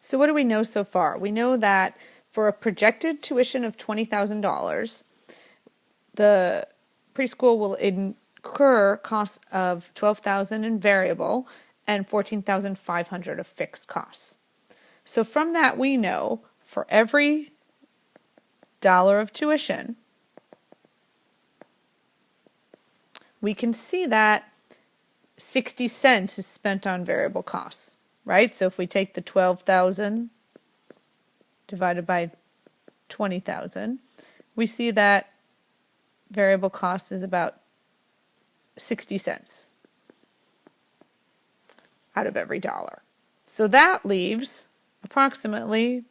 So what do we know so far? We know that for a projected tuition of $20,000, the preschool will incur costs of $12,000 in variable and $14,500 of fixed costs. So from that we know for every dollar of tuition, we can see that 60 cents is spent on variable costs, right? So if we take the 12,000 divided by 20,000, we see that variable cost is about 60 cents out of every dollar. So that leaves approximately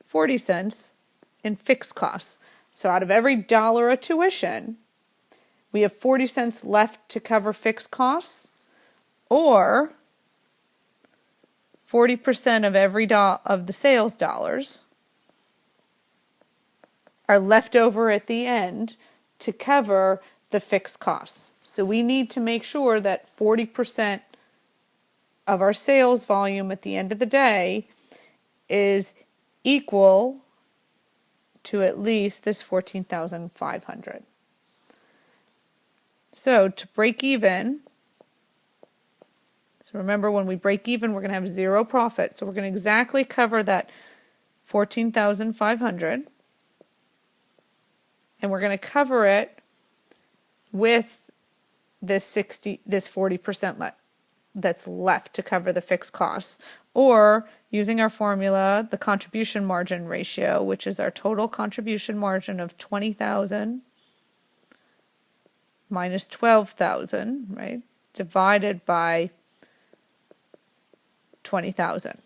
40 cents in fixed costs. So out of every dollar of tuition, we have 40 cents left to cover fixed costs, or 40% of every of the sales dollars are left over at the end to cover the fixed costs. So we need to make sure that 40% of our sales volume at the end of the day is equal to at least this 14,500. So to break even, so remember when we break even, we're going to have zero profit. So we're going to exactly cover that 14,500, and we're going to cover it with this 40% that's left to cover the fixed costs, or using our formula, the contribution margin ratio, which is our total contribution margin of 20,000 minus 12,000, right, divided by 20,000.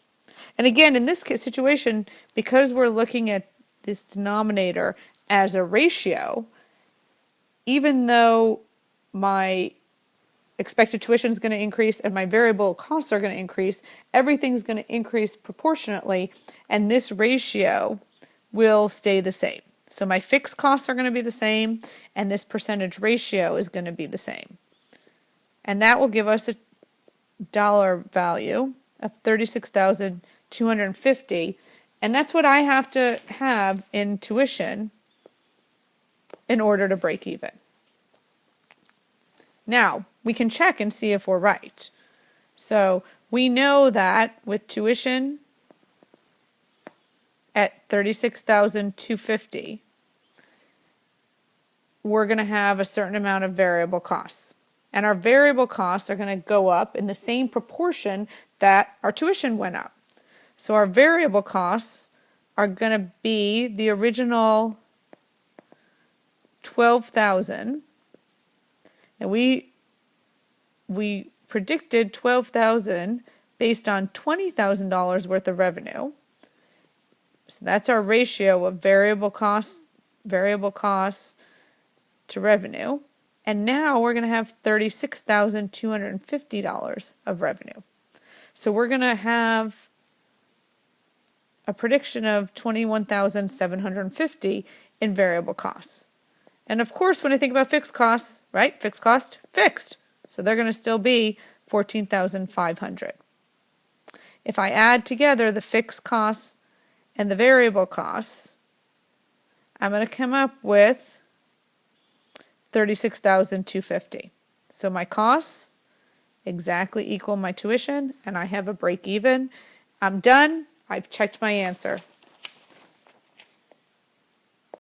And again, in this situation, because we're looking at this denominator as a ratio, even though my expected tuition is going to increase and my variable costs are going to increase, everything's going to increase proportionately, and this ratio will stay the same. So my fixed costs are going to be the same, and this percentage ratio is going to be the same. And that will give us a dollar value of $36,250, and that's what I have to have in tuition in order to break even. Now, we can check and see if we're right. So we know that with tuition at $36,250, we're going to have a certain amount of variable costs. And our variable costs are going to go up in the same proportion that our tuition went up. So our variable costs are going to be the original 12,000, and we predicted 12,000 based on $20,000 worth of revenue. So that's our ratio of variable costs to revenue. And now we're going to have $36,250 of revenue. So we're going to have a prediction of $21,750 in variable costs. And of course, when I think about fixed costs, right? Fixed cost, fixed. So they're going to still be $14,500. If I add together the fixed costs and the variable costs, I'm going to come up with $36,250. So my costs exactly equal my tuition, and I have a break even. I'm done. I've checked my answer.